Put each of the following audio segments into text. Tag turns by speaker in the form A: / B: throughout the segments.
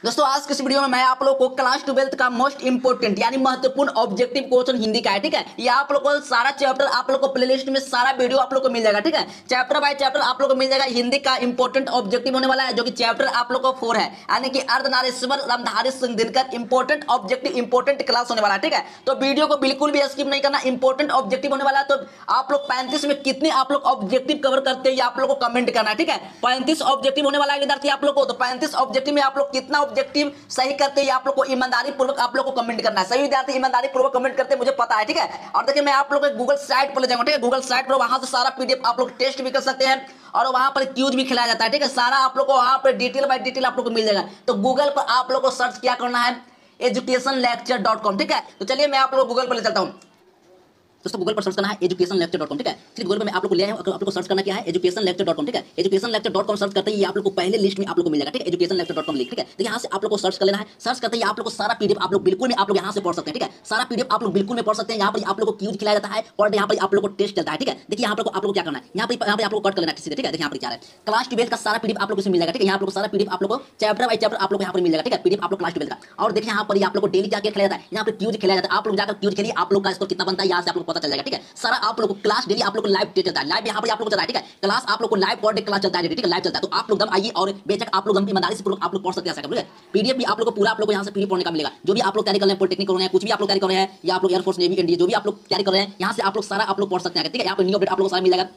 A: दोस्तों आज के इस वीडियो में मैं आप लोगों को क्लास 12th का मोस्ट इंपोर्टेंट यानी महत्वपूर्ण ऑब्जेक्टिव क्वेश्चन हिंदी का है। ठीक है, ये आप लोग को सारा चैप्टर आप लोग को प्लेलिस्ट में सारा वीडियो आप लोग को मिल जाएगा। ठीक है, चैप्टर बाय चैप्टर आप लोग को मिल जाएगा। हिंदी का इंपोर्टेंट ऑब्जेक्टिव होने वाला है जो कि चैप्टर आप लोग को 4 है, यानी कि Ardhanarishwar Ramdhari Singh Dinkar important objective important class होने वाला है। ठीक है, तो वीडियो को बिल्कुल भी स्किप नहीं करना, इंपोर्टेंट ऑब्जेक्टिव होने वाला है। तो आप लोग 35 में कितने आप लोग ऑब्जेक्टिव कवर करते हैं ये आप लोग को कमेंट करना है। ठीक है, 35 ऑब्जेक्टिव होने वाला है विद्यार्थी आप लोग को, तो 35 ऑब्जेक्टिव में आप लोग कितना ऑब्जेक्टिव सही करते हैं आप लोग को ईमानदारी पूर्वक आप लोग को कमेंट करना है। सभी विद्यार्थी ईमानदारी पूर्वक कमेंट करते हैं मुझे पता है। ठीक है, और देखिए मैं आप लोग को गूगल साइट पर ले जाऊंगा। ठीक है, गूगल साइट पर वहां से सारा पीडीएफ आप लोग टेस्ट भी कर सकते हैं और वहां पर क्यूज भी खिलाया जाता है। ठीक है, सारा आप लोग को वहां पर डिटेल बाय डिटेल आप लोग को मिल जाएगा। तो गूगल पर आप लोग को सर्च क्या करना है, educationlecture.com। ठीक है, तो चलिए मैं आप लोग गूगल पर ले चलता हूं। दोस्तों गूगल पर सर्च करना है educationlecture.com। ठीक है, चलिए गूगल में आप लोग को ले आए, आप लोग को सर्च करना क्या है, educationlecture.com। ठीक है, educationlecture.com सर्च करते ही ये आप लोग को पहले लिस्ट में आप लोग को मिल जाएगा। ठीक है, educationlecture.com लिख। ठीक है, तो यहाँ से आप लोग को सर्च कर लेना है। सर्च करते ही आप लोग को सारा पीडीएफ आप लोग बिल्कुल में आप लोग यहाँ से पढ़ सकते हैं। ठीक है, सारा पीडीएफ आप लोग बिल्कुल में पढ़ सकते हैं। यहाँ पर आप लोग को क्यूज खिलाया जाता है और यहाँ पर आप लोग को टेस्ट चलता है। ठीक है, देखिए यहाँ पर आप लोग को क्या करना है, यहाँ पे आप लोग को कट कर लेना है सीधे। ठीक है, देखिए यहाँ पर क्या है, क्लास 12 का सारा पीडीएफ आप लोग को मिल जाएगा। ठीक है, यहाँ पर सारा पीडीएफ आप लोग को चैप्टर बाय चैप्टर आप लोग यहाँ पर मिल जाएगा। ठीक है, पीडीएफ आप लोग क्लास 12 का। और देखिए यहाँ पर आप लोग को डेली क्या खिलाया जाता है, यहाँ पर क्यूज खिलाया जाता है। आप लोग जाकर क्यूज खेलिए, आप लोग का स्कोर कितना बनता है यहाँ से आप लोग को पता चल जाएगा। ठीक है, सारा आप लोग को क्लास डेली आप लोग को लाइव चलता है, लाइव यहाँ पर आप लोग को चलता है। ठीक है, क्लास आप लोग को लाइव पर डे क्लास चलता है। ठीक है, लाइव चलता है, तो आप लोग दम आइए और बेशक आप लोग दम ईमानदारी से आप लोग पढ़ सकते हैं। ठीक है, पीडीएफ भी आप लोग को पूरा आप लोग को यहाँ से फ्री पढ़ने का मिलेगा। जो भी आप लोग तैयारी कर रहे हैं, पॉलिटेक्निक कर रहे हैं, कुछ भी आप लोग तैयारी कर रहे हैं, या आप लोग एयरफोर्स नेवी एनडीए जो भी आप लोग तैयारी कर रहे हैं, यहाँ से आप लोग सारा आप लोग पढ़ सकते हैं। ठीक है, यहाँ पर न्यू अपडेट आप लोग को सारा मिल जाएगा।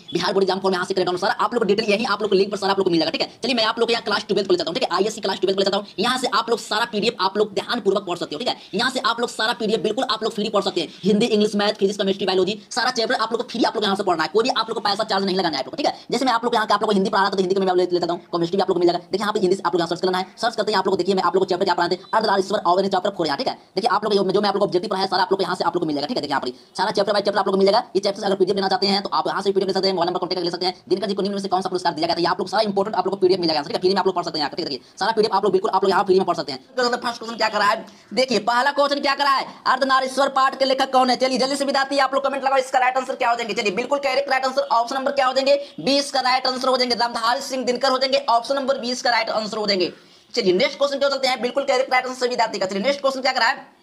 A: बिहार बोर्ड एग्जाम फॉर्म यहाँ से करें डाउनलोड, सारा आप लोग को डिटेल यही आप लोग को लिंक पर सारा आप लोग को मिल जाएगा। ठीक है, चलिए मैं आप लोग को यहाँ क्लास 12 को ले जाता हूँ। ठीक है, आईएससी क्लास 12 को ले जाता हूँ। यहाँ से आप लोग सारा पीडीएफ आप लोग ध्यानपूर्वक पढ़ सकते हो। ठीक है, यहाँ से आप लोग सारा पीडीएफ बिल्कुल आप लोग फ्री पढ़ सकते हैं। Hindi, English, math, physics, chemistry, biology सारा चैप्टर आप लोग को फ्री आप लोग यहाँ से पढ़ना है। कोई भी आप लोग को पैसा चार्ज नहीं लगाना है आप लोग को। ठीक है, जैसे मैं आप लोग यहाँ आप लोग को हिंदी पढ़ा रहा था तो हिंदी में मैं लेता हूँ, केमिस्ट्री भी आप लोग मिल जाएगा। देखिए यहाँ पे हिंदी आप लोग यहाँ सर्च करना है। सर्च करते हैं आप लोग देखिए मैं आप लोग को चैप्टर क्या पढ़ाते हैं, अर्धनारीश्वर और चैप्टर 4 यहाँ। ठीक है, देखिए आप लोग जो मैं आप लोग ऑब्जेक्टिव पढ़ाया सारा आप लोग यहाँ से आप लोग को मिल जाएगा। ठीक है, देखिए यहाँ पर सारा चैप्टर बाय चैप्टर आप लोग को मिल जाएगा। ये चैप्टर अगर पीडीएफ लेना चाहते हैं तो आप यहाँ से पीडीएफ ले सकते हैं, मोबाइल नंबर कॉन्टैक्ट ले सकते हैं। दिनकर जी को निम्न में से कौन सा पुरस्कार दिया गया था, आप लोग सारा इंपोर्टेंट आप लोग को पीडीएफ मिल जाएगा। ठीक है, फ्री में आप लोग पढ़ सकते हैं। ठीक है, सारा पीडीएफ आप लोग बिल्कुल आप लोग यहाँ फ्री में पढ़ सकते हैं। तो फर्स्ट क्वेश्चन क्या करा है, देखिए पहला क्वेश्चन क्या करा है, अर्धनारीश्वर पाठ के लेखक कौन है। चलिए जल्दी से विद्यार्थी आप लोग कमेंट लगाओ, इसका राइट आंसर क्या हो जाएंगे। चलिए बिल्कुल correct right answer option number क्या हो जाएंगे, 20 का राइट आंसर हो जाएंगे, रामधारी सिंह दिनकर हो जाएंगे। ऑप्शन नंबर 20 का राइट आंसर हो जाएंगे। चलिए नेक्स्ट क्वेश्चन क्या चलते हैं, बिल्कुल करेक्ट राइट आंसर विद्यार्थी का। चलिए नेक्स्ट क्वेश्चन क्या करा है,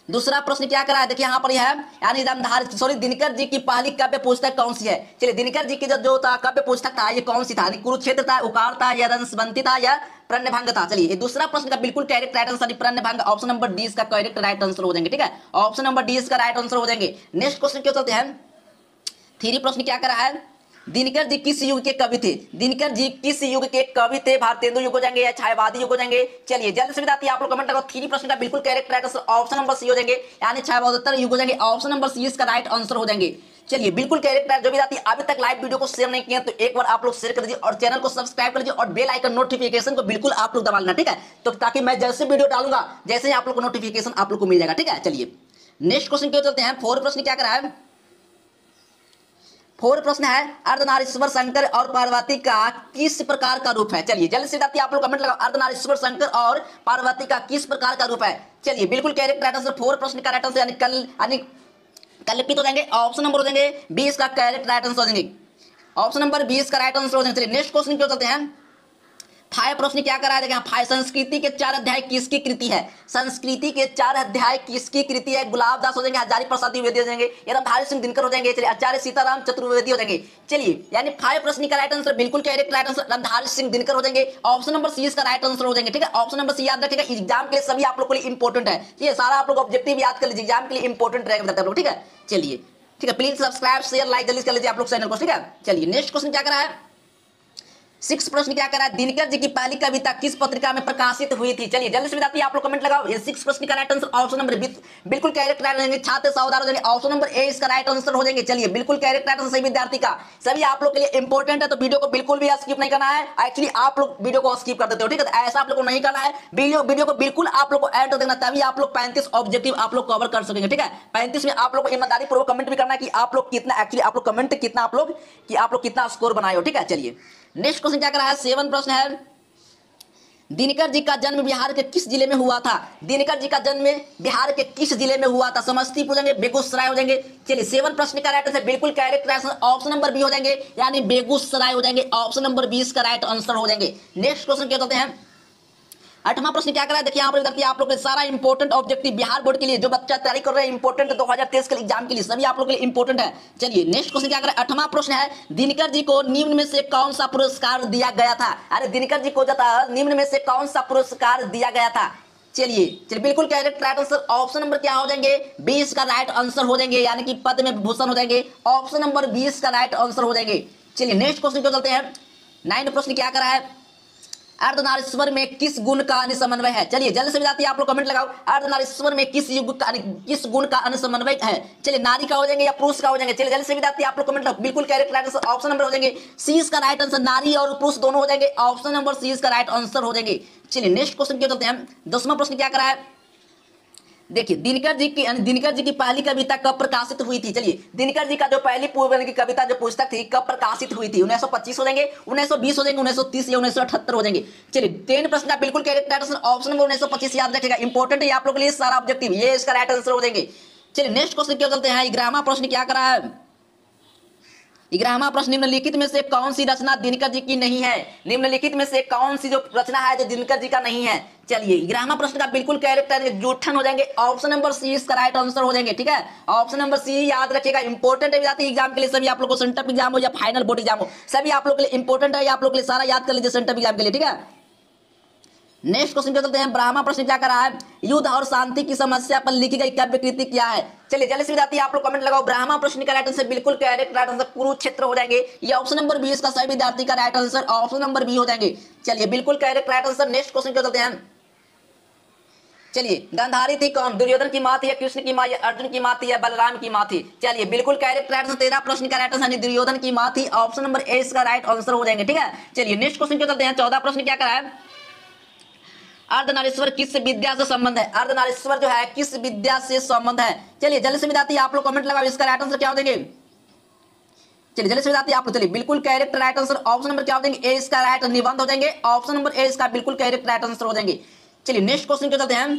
A: दूसरा प्रश्न क्या करा है, देखिए यहाँ पर है यानी रामधारी सॉरी दिनकर जी की पहली काव्य पुस्तक कौन सी है। चलिए दिनकर जी की जो था काव्य पुस्तक था ये कौन सी था, कुरुक्षेत्र था, उकार था, या रंसबंती था, या प्रणभंग था। चलिए दूसरा प्रश्न का बिल्कुल करेक्ट राइट आंसर प्रणभंग, ऑप्शन नंबर डी का करेक्ट राइट आंसर हो जाएंगे। ठीक है, ऑप्शन नंबर डी का राइट आंसर हो जाएंगे। नेक्स्ट क्वेश्चन क्यों चलते हैं, थ्री प्रश्न क्या करा है, दिनकर जी किस युग के कवि थे। दिनकर जी किस युग के कवि थे, भारतेंदु युग हो जाएंगे या छायावादी युग हो जाएंगे। चलिए जल्द से विद्यार्थी आप लोग कमेंट लगाओ, थ्री प्रश्न का बिल्कुल correct right answer option number C हो जाएंगे, यानी छायावादोत्तर युग हो जाएंगे। ऑप्शन नंबर सी इसका राइट आंसर हो जाएंगे। चलिए बिल्कुल करेक्ट है। जो विद्यार्थी अभी तक लाइव वीडियो को शेयर नहीं किया तो एक बार आप लोग शेयर कर दीजिए और चैनल को सब्सक्राइब कर लीजिए और बेल आइकन नोटिफिकेशन को बिल्कुल आप लोग दबा लेना। ठीक है, तो ताकि मैं जैसे वीडियो डालूंगा जैसे ही आप लोग को नोटिफिकेशन आप लोग को मिल जाएगा। ठीक है, चलिए नेक्स्ट क्वेश्चन क्यों चलते हैं, फोर्थ प्रश्न क्या करा है, फोर्थ प्रश्न है अर्धनारीश्वर शंकर और पार्वती का किस प्रकार का रूप है। चलिए जल्दी से विद्यार्थी आप लोग कमेंट लगाओ, अर्धनारीश्वर शंकर और पार्वती का किस प्रकार का रूप है। चलिए बिल्कुल करेक्ट राइट आंसर फोर्थ प्रश्न का राइट आंसर यानी कल्पित हो जाएंगे। ऑप्शन नंबर हो जाएंगे 20 का करेक्ट राइट आंसर हो जाएंगे, ऑप्शन नंबर 20 का राइट आंसर हो जाएंगे। चलिए नेक्स्ट क्वेश्चन क्यों चलते हैं, फाइव प्रश्न क्या करा है, फाइव संस्कृति के 4 अध्याय किसकी कृति है। संस्कृति के 4 अध्याय किसकी कृति है, गुलाब दास हो जाएंगे, हजारी प्रसाद द्विवेदी हो जाएंगे, या रामधारी सिंह दिनकर हो जाएंगे, चलिए आचार्य सीताराम चतुर्वेदी हो जाएंगे। चलिए यानी 5 प्रश्न का राइट आंसर बिल्कुल correct right answer Ramdhari Singh Dinkar हो जाएंगे। ऑप्शन नंबर सी इसका राइट आंसर हो जाएंगे। ठीक है, ऑप्शन नंबर सी याद रखिएगा, एग्जाम के लिए सभी आप लोग के लिए इंपॉर्टेंट है, ये सारा आप लोग ऑब्जेक्टिव याद कर लीजिए, एग्जाम के लिए इंपॉर्टेंट रहेगा आप लोग। ठीक है, चलिए ठीक है, प्लीज सब्सक्राइब शेयर लाइक जल्दी कर लीजिए आप लोग चैनल को। ठीक है, चलिए नेक्स्ट क्वेश्चन क्या करा है, 6 प्रश्न क्या करा है, दिनकर जी की पहली कविता किस पत्रिका में प्रकाशित हुई थी। चलिए जल्दी से विद्यार्थी आप लोग कमेंट लगाओ, ये 6 प्रश्न का राइट आंसर ऑप्शन नंबर बिल्कुल करेक्ट राइट आंसर, छात्र सावधान हो जाएंगे, ऑप्शन नंबर ए इसका राइट आंसर हो जाएंगे। चलिए बिल्कुल करेक्ट राइट आंसर सही विद्यार्थी का, सभी आप लोग के लिए इंपॉर्टेंट है, तो वीडियो को बिल्कुल भी स्किप नहीं करना है। एक्चुअली आप लोग वीडियो को स्किप कर देते हो, ठीक है, तो ऐसा आप लोग को नहीं करना है, वीडियो को बिल्कुल आप लोग को एंड तक देखना, तभी आप लोग 35 ऑब्जेक्टिव आप लोग कवर कर सकेंगे। ठीक है, 35 में आप लोग को ईमानदारी पूर्वक कमेंट भी करना है कि आप लोग कितना एक्चुअली आप लोग कमेंट कितना आप लोग कितना स्कोर बनाए हो। ठीक है, चलिए नेक्स्ट क्वेश्चन क्या कर रहा है, 7 प्रश्न है, दिनकर जी का जन्म बिहार के किस जिले में हुआ था। दिनकर जी का जन्म बिहार के किस जिले में हुआ था, समस्तीपुर हो जाएंगे, बेगूसराय हो जाएंगे। चलिए 7 प्रश्न का राइट आंसर बिल्कुल correct answer option number B हो जाएंगे, यानी बेगूसराय हो जाएंगे, ऑप्शन नंबर 20 का राइट आंसर हो जाएंगे। नेक्स्ट क्वेश्चन क्या कहते हैं, 8वां प्रश्न क्या कर रहा है, देखिए यहाँ पर विद्यार्थी आप लोग के सारा इंपॉर्टेंट ऑब्जेक्टिव बिहार बोर्ड के लिए जो बच्चा तैयारी कर रहे हैं इंपॉर्टेंट 2023 के एग्जाम के लिए सभी आप लोग के लिए इंपॉर्टेंट है। चलिए नेक्स्ट क्वेश्चन क्या कर रहा है, 8वां प्रश्न है, दिनकर जी को निम्न में से कौन सा पुरस्कार दिया गया था। अरे दिनकर जी को निम्न में से कौन सा पुरस्कार दिया गया था। चलिए बिल्कुल correct right answer option number क्या हो जाएंगे, 20 का राइट आंसर हो जाएंगे, यानी कि पद्म विभूषण हो जाएंगे। ऑप्शन नंबर 20 का राइट आंसर हो जाएंगे। चलिए नेक्स्ट क्वेश्चन को चलते हैं। 9 प्रश्न क्या करा है, अर्धनारीश्वर में किस गुण का अनुसमन्वय है। चलिए जल्दी से बताइए, आप लोग कमेंट लगाओ, अर्धनारीश्वर में किस गुण का अनुसमन्वय है। चलिए नारी का हो जाएंगे या पुरुष का हो जाएंगे। चलिए जल्दी से बताइए, आप लोग कमेंट लगाओ। बिल्कुल correct right answer option number हो जाएंगे सी का राइट आंसर, नारी और पुरुष दोनों हो जाएंगे। ऑप्शन नंबर सी का राइट आंसर हो जाएंगे। चलिए नेक्स्ट क्वेश्चन क्या चलते हैं। 10वां प्रश्न क्या करा है, देखिए दिनकर जी की पहली कविता कब प्रकाशित हुई थी। चलिए दिनकर जी का जो पहली पूर्व की कविता जो पुस्तक थी कब प्रकाशित हुई थी, 1925 हो जाएंगे, 1920 हो जाएंगे, 1930 या 1978 हो जाएंगे। चलिए 10 प्रश्न का बिल्कुल करेक्ट आंसर ऑप्शन नंबर 1925 याद रखेगा, इंपॉर्टेंट है आप लोग के लिए सारा ऑब्जेक्टिव, ये इसका राइट आंसर हो जाएंगे। चलिए नेक्स्ट क्वेश्चन क्या चलते हैं। 11वां प्रश्न क्या करा है, 11वां प्रश्न, निम्नलिखित में से कौन सी रचना दिनकर जी की नहीं है। निम्नलिखित में से कौन सी जो रचना है जो दिनकर जी का नहीं है। चलिए 11वां प्रश्न का बिल्कुल करेक्ट है, जूठन हो जाएंगे। ऑप्शन नंबर सी इसका राइट आंसर हो जाएंगे। ठीक है, ऑप्शन नंबर सी याद रखिएगा, इंपॉर्टेंट है विद्यार्थी एग्जाम के लिए, सभी आप लोग को सेंटर एग्जाम हो या फाइनल बोर्ड एग्जाम हो, सभी आप लोग के लिए इंपॉर्टेंट है, आप लोग के लिए सारा याद कर लीजिए सेंटर एग्जाम के लिए। ठीक है, नेक्स्ट क्वेश्चन क्या चलते हैं। 12वां प्रश्न क्या करा है, युद्ध और शांति की समस्या पर लिखी गई काव्य कृति क्या है। चलिए जल्दी से विद्यार्थी आप लोग कमेंट लगाओ। 12वां प्रश्न का राइट आंसर बिल्कुल करेक्ट राइट आंसर कुरुक्षेत्र हो जाएंगे। ये ऑप्शन नंबर 20 का सही विद्यार्थी का right answer option number B हो जाएंगे। चलिए बिल्कुल correct right answer. Next question क्या चलते हैं। चलिए गांधारी थी कौन, दुर्योधन की मां थी या कृष्ण की मां या अर्जुन की मां थी या बलराम की मां थी। चलिए बिल्कुल करेक्ट राइट आंसर 13 प्रश्न का राइट आंसर दुर्योधन की मां थी, ऑप्शन नंबर ए इसका राइट आंसर हो जाएंगे। ठीक है, चलिए नेक्स्ट क्वेश्चन क्या चलते हैं। 14 प्रश्न क्या करा है, अर्धनारीश्वर किस विद्या से संबंध है। अर्धनारीश्वर जो है किस विद्या से संबंध है। चलिए जल्दी से बताती आप लोग कमेंट लगाओ, इसका राइट आंसर क्या हो देंगे। चलिए जल्दी से बताती आप लोग, चलिए बिल्कुल correct right answer option number क्या हो देंगे, ए इसका राइट निबंध हो जाएंगे। ऑप्शन नंबर ए इसका बिल्कुल करेक्ट राइट आंसर हो जाएंगे। चलिए नेक्स्ट क्वेश्चन क्या चलते हैं।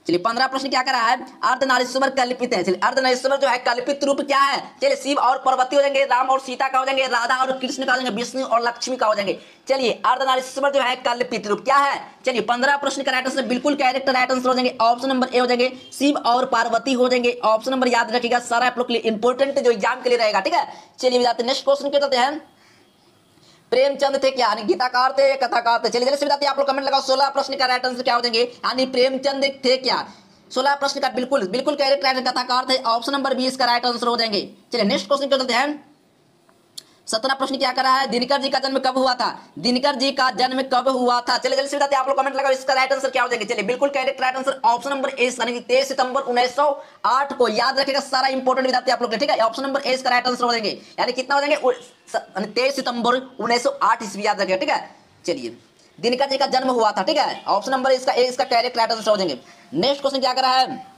A: चलिए 15 प्रश्न क्या कर रहा है, अर्धनारीश्वर कल्पित है। चलिए अर्धनारीश्वर जो है कल्पित रूप क्या है। चलिए शिव और पार्वती हो जाएंगे, राम और सीता का हो जाएंगे, राधा और कृष्ण का हो जाएंगे, विष्णु और लक्ष्मी का हो जाएंगे। चलिए अर्धनारीश्वर जो है कल्पित रूप क्या है। चलिए 15 प्रश्न का राइट आंसर बिल्कुल करेक्ट राइट आंसर हो जाएंगे। ऑप्शन नंबर ए हो जाएंगे, शिव और पार्वती हो जाएंगे। ऑप्शन नंबर याद रखिएगा, सारा आप लोग के लिए इंपॉर्टेंट जो एग्जाम के लिए रहेगा। ठीक है, चलिए जाते नेक्स्ट क्वेश्चन क्या चलते हैं। प्रेमचंद थे क्या, यानी गीताकार थे या कथाकार थे। चलिए जल्दी से बताइए आप लोग कमेंट लगाओ। 16 प्रश्न का राइट आंसर क्या हो जाएंगे, यानी प्रेमचंद थे क्या। 16 प्रश्न का बिल्कुल करेक्ट राइट कथाकार थे, ऑप्शन नंबर 20 का राइट आंसर हो जाएंगे। चलिए नेक्स्ट क्वेश्चन क्या चलते हैं। 17 प्रश्न क्या करा है, दिनकर जी का जन्म कब हुआ था। दिनकर जी का जन्म कब हुआ था। चलिए जल्दी से बताइए आप लोग कमेंट लगाओ, इसका राइट आंसर क्या हो जाएंगे। चलिए बिल्कुल correct right answer option number A यानी 23 सितंबर 1908 को याद रखेगा, सारा इंपॉर्टेंट विद्यार्थी आप लोग। ठीक है, ऑप्शन नंबर ए इसका राइट आंसर हो जाएंगे, यानी कितना हो जाएंगे 23 सितंबर 1908 ईस्वी याद रखेगा। ठीक है, चलिए दिनकर जी का जन्म हुआ था। ठीक है, ऑप्शन नंबर इसका ए इसका करेक्ट राइट आंसर हो जाएंगे। नेक्स्ट क्वेश्चन क्या करा है,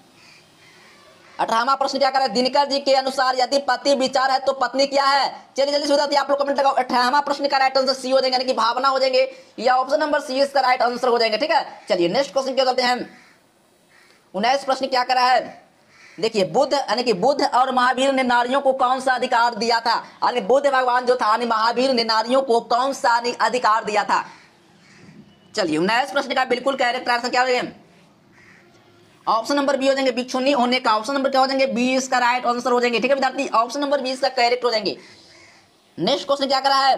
A: 18वां प्रश्न क्या करा है, दिनकर जी के अनुसार यदि पति विचार है तो पत्नी क्या है। चलिए जल्दी से बताइए आप लोग कमेंट लगाओ। 18वां प्रश्न का राइट आंसर सी हो जाएगा, यानी कि भावना हो जाएंगे, या ऑप्शन नंबर सी इसका राइट आंसर हो जाएंगे। ठीक है, चलिए नेक्स्ट क्वेश्चन क्या करते हैं। 19 प्रश्न क्या करा है, देखिए बुद्ध यानी कि बुद्ध और महावीर ने नारियों को कौन सा अधिकार दिया था। यानी बुद्ध भगवान जो था यानी महावीर ने नारियों को कौन सा अधिकार दिया था। चलिए 19 प्रश्न का बिल्कुल करेक्ट आंसर क्या हो जाएगा, ऑप्शन नंबर बी हो जाएंगे, भिक्षुणी होने का। ऑप्शन नंबर क्या हो जाएंगे, 20 का राइट आंसर हो जाएंगे। ठीक है विद्यार्थी, ऑप्शन नंबर 20 का करेक्ट हो जाएंगे। नेक्स्ट क्वेश्चन क्या करा है,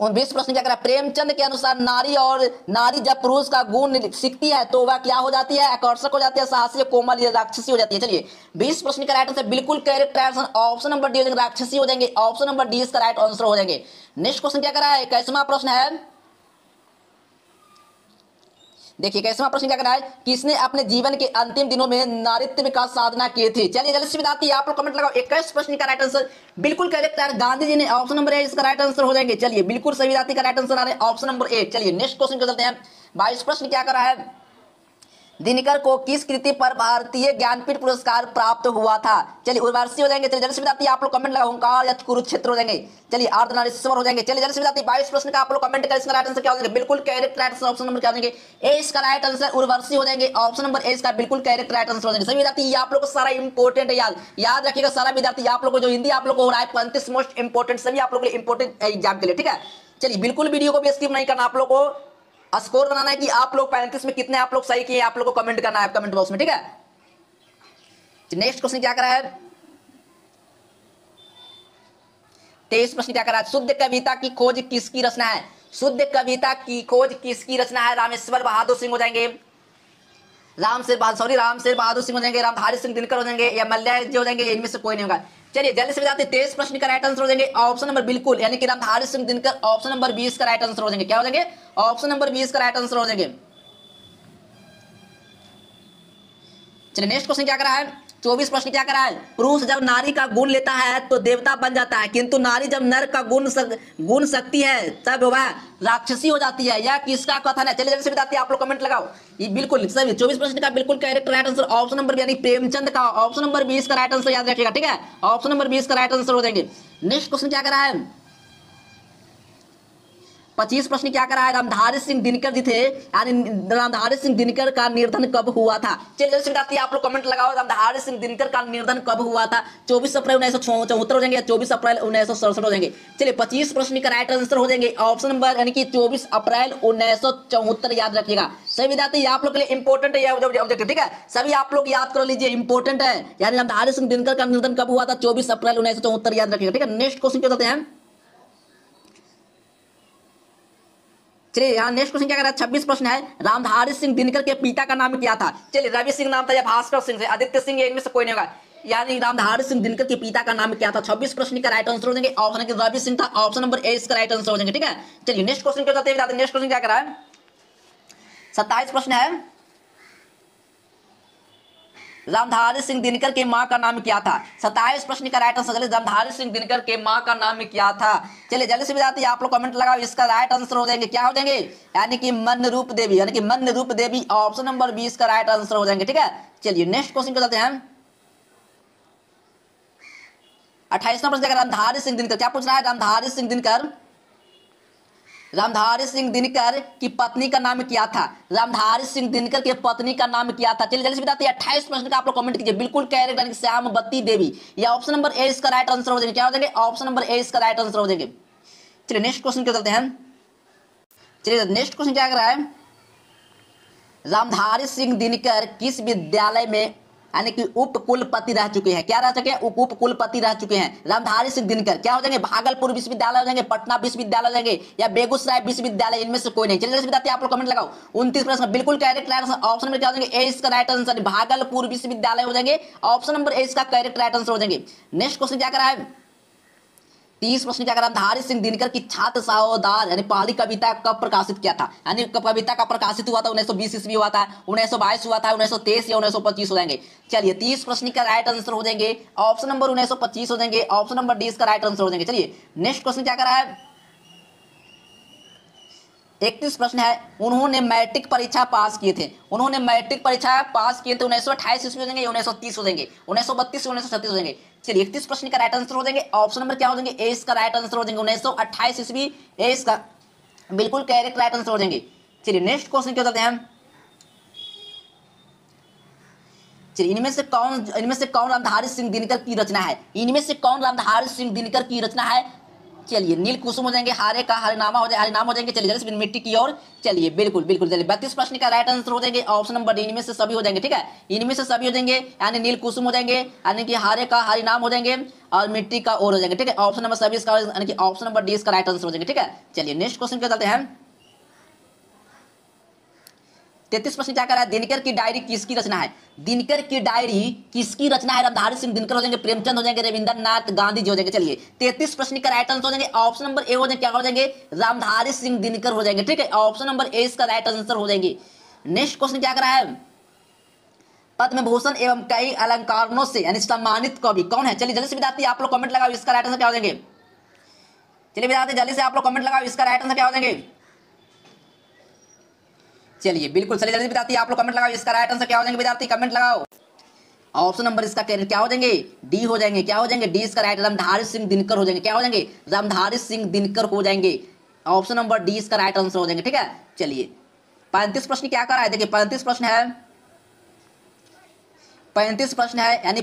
A: 19 प्रश्न क्या करा, प्रेमचंद के अनुसार नारी जब पुरुष का गुण सीखती है तो वह क्या हो जाती है, आकर्षक हो जाती है, साहसी, कोमल या राक्षसी हो जाती है। चलिए 20 प्रश्न का राइट आंसर बिल्कुल correct answer option number D हो जाएंगे, राक्षसी हो जाएंगे। ऑप्शन नंबर डी इसका राइट आंसर हो जाएंगे। नेक्स्ट क्वेश्चन क्या करा है, 21वां प्रश्न है, देखिए 21वां प्रश्न क्या करा है, किसने अपने जीवन के अंतिम दिनों में नारीत्व का साधना की थी। चलिए जल्दी से बताती है आप लोग कमेंट लगाओ। 21 प्रश्न का राइट आंसर बिल्कुल करेक्ट है, गांधी जी ने। ऑप्शन नंबर ए इसका राइट आंसर हो जाएंगे। चलिए बिल्कुल सही विद्यार्थी का राइट आंसर आ रहा है ऑप्शन नंबर ए। चलिए नेक्स्ट क्वेश्चन को चलते हैं। 22 प्रश्न क्या करा है, दिनकर को किस कृति पर भारतीय ज्ञानपीठ पुरस्कार प्राप्त हुआ था। चलिए उर्वशी हो जाएंगे। चलिए जल्दी से बताती है आप लोग कमेंट लगाओ, ओंकार या कुरुक्षेत्र हो जाएंगे। चलिए अर्धनारीश्वर हो जाएंगे। चलिए जल्दी से बताती है 22 प्रश्न का आप लोग कमेंट करें, इसका राइट आंसर क्या हो जाएगा, बिल्कुल correct right answer option number क्या हो जाएंगे, ए इसका राइट आंसर उर्वशी हो जाएंगे। ऑप्शन नंबर ए इसका बिल्कुल करेक्ट राइट आंसर हो जाएंगे। सभी विद्यार्थी आप लोग को सारा इंपॉर्टेंट है, याद रखिएगा सारा विद्यार्थी आप लोग को जो हिंदी आप लोग को हो रहा है 35 मोस्ट इंपॉर्टेंट, सभी आप लोग के लिए इंपॉर्टेंट एग्जाम के लिए। ठीक है, चलिए बिल्कुल वीडियो को भी स्किप नहीं करना, आप लोग को स्कोर बनाना है कि आप लोग 35 में कितने आप लोग सही किए, आप लोग को कमेंट करना है कमेंट बॉक्स में, ठीक है। नेक्स्ट क्वेश्चन क्या करा है, 23 प्रश्न क्या करा है, शुद्ध कविता की खोज किसकी रचना है। शुद्ध कविता की खोज किसकी रचना है। रामेश्वर बहादुर सिंह हो जाएंगे, राम शेर बहादुर सिंह हो जाएंगे, रामधारी सिंह दिनकर हो जाएंगे, या मल्ल्याय जी हो जाएंगे, इनमें से कोई नहीं होगा। चलिए जल्दी से बताते हैं, 23 प्रश्न का राइट आंसर हो जाएंगे ऑप्शन नंबर बिल्कुल, यानी कि रामधारी सिंह दिनकर। ऑप्शन नंबर 20 का राइट आंसर हो जाएंगे, क्या हो जाएंगे, ऑप्शन नंबर 20 का राइट आंसर हो जाएंगे। चलिए नेक्स्ट क्वेश्चन क्या करा है, 24 प्रश्न क्या करा है, पुरुष जब नारी का गुण लेता है तो देवता बन जाता है, किंतु नारी जब नर का गुण सकती है तब वह राक्षसी हो जाती है। यह किसका कथन है। चलिए जल्दी से बताते हैं, आप लोग कमेंट लगाओ। ये बिल्कुल सभी 24 प्रश्न का बिल्कुल correct right answer option number यानी प्रेमचंद का ऑप्शन नंबर 20 का राइट आंसर याद रखिएगा, ठीक है। ऑप्शन नंबर 20 का राइट आंसर हो जाएंगे। नेक्स्ट क्वेश्चन क्या करा है, 25 प्रश्न क्या करा है, रामधारी सिंह दिनकर जी थे, यानी रामधारी सिंह दिनकर का निर्धन कब हुआ था। चलिए जल्दी से बताते हैं, आप लोग कमेंट लगाओ, रामधारी सिंह दिनकर का निर्धन कब हुआ था। 24 अप्रैल 1974 हो जाएंगे, 24 अप्रैल 1967 हो जाएंगे। चलिए 25 प्रश्न का राइट आंसर हो जाएंगे ऑप्शन नंबर यानी कि 24 अप्रैल 1974 याद रखिएगा। सही विद्यार्थी आप लोग के लिए इंपॉर्टेंट है ऑब्जेक्टिव, ठीक है। सभी आप लोग याद कर लीजिए, इंपॉर्टेंट है, यानी रामधारी सिंह दिनकर का निर्धन कब हुआ था, 24 अप्रैल 1974 याद रखिएगा, ठीक है। नेक्स्ट क्वेश्चन क्या होते हैं, चलिए यहाँ नेक्स्ट क्वेश्चन क्या कर रहा है, 26 प्रश्न है, रामधारी सिंह दिनकर के पिता का नाम क्या था। चलिए रवि सिंह नाम था या भास्कर सिंह से, आदित्य सिंह, इनमें से कोई नहीं होगा, यानी रामधारी सिंह दिनकर के पिता का नाम क्या था। 26 प्रश्न का राइट आंसर हो जाएंगे ऑप्शन के रवि सिंह था, ऑप्शन नंबर ए इसका राइट आंसर हो जाएंगे, ठीक है। चलिए नेक्स्ट क्वेश्चन क्या बताते हैं, नेक्स्ट क्वेश्चन क्या करा है, 27 प्रश्न है, रामधारी सिंह दिनकर के मां का नाम क्या था। 27 प्रश्न का राइट आंसर, रामधारी सिंह दिनकर के मां का नाम क्या था। चलिए जल्दी से बताते हैं, आप लोग कमेंट लगाओ, इसका राइट आंसर हो जाएंगे, क्या हो जाएंगे, यानी कि मन रूप देवी, यानी कि मन रूप देवी ऑप्शन नंबर 20 का राइट आंसर हो जाएंगे, ठीक है। चलिए नेक्स्ट क्वेश्चन बताते हैं, 28वां प्रश्न, रामधारी सिंह दिनकर क्या पूछ रहा है, रामधारी सिंह दिनकर की पत्नी का नाम क्या था। रामधारी सिंह दिनकर की पत्नी का नाम क्या था। चलिए जल्दी से बताते हैं, 28 प्रश्न का आप लोग कमेंट कीजिए, बिल्कुल करेक्ट, यानी श्यामवती देवी, या ऑप्शन नंबर ए इसका राइट आंसर हो जाएंगे, क्या हो जाएंगे, ऑप्शन नंबर ए इसका राइट आंसर हो जाएंगे। चलिए नेक्स्ट क्वेश्चन क्या करते हैं, चलिए नेक्स्ट क्वेश्चन क्या कर रहा है, रामधारी सिंह दिनकर किस विद्यालय में यानी कि उप कुलपति रह चुके हैं, क्या रह चुके हैं, उप कुलपति रह चुके हैं। रामधारी सिंह दिनकर क्या हो जाएंगे, भागलपुर विश्वविद्यालय हो जाएंगे, पटना विश्वविद्यालय हो जाएंगे, या बेगूसराय विश्वविद्यालय, इनमें से कोई नहीं। चलिए बताते हैं, आप लोग कमेंट लगाओ। 29 प्रश्न बिल्कुल करेक्ट आंसर ऑप्शन नंबर क्या हो जाएंगे, ए इसका राइट आंसर, भागलपुर विश्वविद्यालय हो जाएंगे, ऑप्शन नंबर ए इसका करेक्ट राइट आंसर हो जाएंगे। नेक्स्ट क्वेश्चन क्या करा है, 30 प्रश्न क्या करा, रामधारी सिंह दिनकर की छात्र सहोदार यानी पहली कविता कब प्रकाशित किया था, यानी कविता का प्रकाशित हुआ था 1920 ईस्वी हुआ था, 1922 हुआ था, 1923 या 1925 हो जाएंगे। चलिए 30 प्रश्न का राइट आंसर हो जाएंगे ऑप्शन नंबर 1925 हो जाएंगे, ऑप्शन नंबर 20 का राइट आंसर हो जाएंगे। चलिए नेक्स्ट क्वेश्चन क्या करा है, 31 प्रश्न है, उन्होंने मैट्रिक परीक्षा पास किए थे, उन्होंने मैट्रिक परीक्षा पास किए थे 1928 ईस्वी हो जाएंगे, 1930 हो जाएंगे, 1932 1936 हो जाएंगे। चलिए 31 प्रश्न का राइट आंसर हो जाएंगे ऑप्शन नंबर क्या हो जाएंगे, ए इसका राइट आंसर हो जाएंगे, 1928 ईस्वी, ए इसका बिल्कुल करेक्ट राइट आंसर हो जाएंगे। चलिए नेक्स्ट क्वेश्चन क्या होते हैं, चलिए इनमें से कौन रामधारी सिंह दिनकर की रचना है, इनमें से कौन रामधारी सिंह दिनकर की रचना है। चलिए नील कुसुम हो जाएंगे, हारे का हरिनामा हो जाएगा, हरिनाम हो जाएंगे। चलिए जल्दी मिट्टी की ओर, चलिए बिल्कुल बिल्कुल। चलिए 32 प्रश्न का राइट आंसर हो जाएंगे ऑप्शन नंबर डी, इनमें से सभी हो जाएंगे, ठीक है, इनमें से सभी हो जाएंगे, यानी नील कुसुम हो जाएंगे, यानी कि हारे का हरिनाम हो जाएंगे, और मिट्टी का ओर हो जाएंगे, ठीक है। ऑप्शन नंबर सभी इसका यानी कि ऑप्शन नंबर डी इसका राइट आंसर हो जाएंगे, ठीक है। चलिए नेक्स्ट क्वेश्चन क्या चलते हैं, 33 प्रश्न क्या कर रहा है, दिनकर की डायरी किसकी रचना है। दिनकर की डायरी किसकी रचना है, रामधारी सिंह दिनकर हो जाएंगे, प्रेमचंद हो जाएंगे, रविंद्रनाथ गांधी जी हो जाएंगे। चलिए 33 प्रश्न का राइट आंसर हो जाएंगे ऑप्शन नंबर ए हो जाएंगे, क्या हो जाएंगे, रामधारी सिंह दिनकर हो जाएंगे, ठीक है। ऑप्शन नंबर ए इसका राइट आंसर हो जाएंगे। नेक्स्ट क्वेश्चन क्या कर रहा है, पद्म भूषण एवं कई अलंकारों से यानी सम्मानित कवि कौन है। चलिए जल्दी से विद्यार्थी आप लोग कमेंट लगाओ, इसका राइट आंसर क्या हो जाएंगे। चलिए विद्यार्थी जल्दी से आप लोग कमेंट लगाओ, इसका राइट आंसर क्या हो जाएंगे। चलिए बिल्कुल चलिए जल्दी विद्यार्थी आप लोग कमेंट लगाओ, इसका राइट आंसर क्या हो जाएंगे, विद्यार्थी कमेंट लगाओ। ऑप्शन नंबर इसका क्या हो जाएंगे, डी हो जाएंगे, क्या हो जाएंगे, डी इसका राइट, रामधारी सिंह दिनकर हो जाएंगे, क्या हो जाएंगे, रामधारी सिंह दिनकर हो जाएंगे, ऑप्शन नंबर डी इसका राइट आंसर हो जाएंगे, ठीक है। चलिए 35 प्रश्न क्या कर रहा है, देखिए 35 प्रश्न है, 35 प्रश्न है, यानी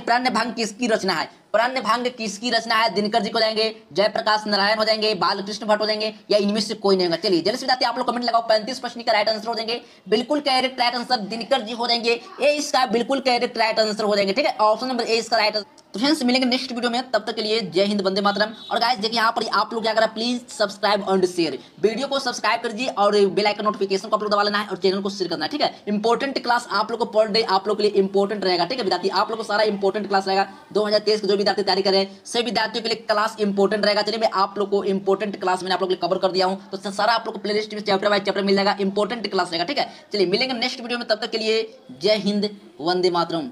A: प्रण भंग किसकी रचना है। और अन्य भाग किसकी रचना है? दिनकर जी को जाएंगे, जयप्रकाश नारायण हो जाएंगे, बालकृष्ण भट्ट हो जाएंगे, या इनमें से कोई नहीं होगा। चलिए जल्दी से बताते आप लोग कमेंट लगाओ। 35 प्रश्न का राइट आंसर हो जाएंगे, बिल्कुल correct right answer Dinkar ji हो जाएंगे। ए इसका बिल्कुल करेक्ट राइट आंसर हो जाएंगे। ठीक है, ऑप्शन नंबर ए इसका राइट आंसर। तो फ्रेंड्स मिलेंगे नेक्स्ट वीडियो में, तब तक के लिए जय हिंद, वंदे मातरम। और गाइस देखिए यहाँ पर आप लोग क्या करें, please subscribe and share, video को सब्सक्राइब कर दीजिए और बेल आइकन नोटिफिकेशन को आप लोग दबा लेना है और चैनल को शेयर करना है। ठीक है, इंपॉर्टेंट क्लास आप लोग को पर डे आप लोग के लिए इंपॉर्टेंट रहेगा। ठीक है विद्यार्थी, आप लोग को सारा इंपॉर्टेंट क्लास रहेगा। 2023 के जो विद्यार्थी तैयारी करें सभी विद्यार्थियों के लिए क्लास इंपॉर्टेंट रहेगा। चलिए मैं आप लोग को इंपॉर्टेंट क्लास मैंने आप लोग के लिए कवर कर दिया हूं, तो सारा आप लोग को प्लेलिस्ट में चैप्टर बाय चैप्टर मिल जाएगा, इंपॉर्टेंट क्लास रहेगा। ठीक है, चलिए मिलेंगे नेक्स्ट वीडियो में, तब तक के लिए जय हिंद, वंदे मातरम।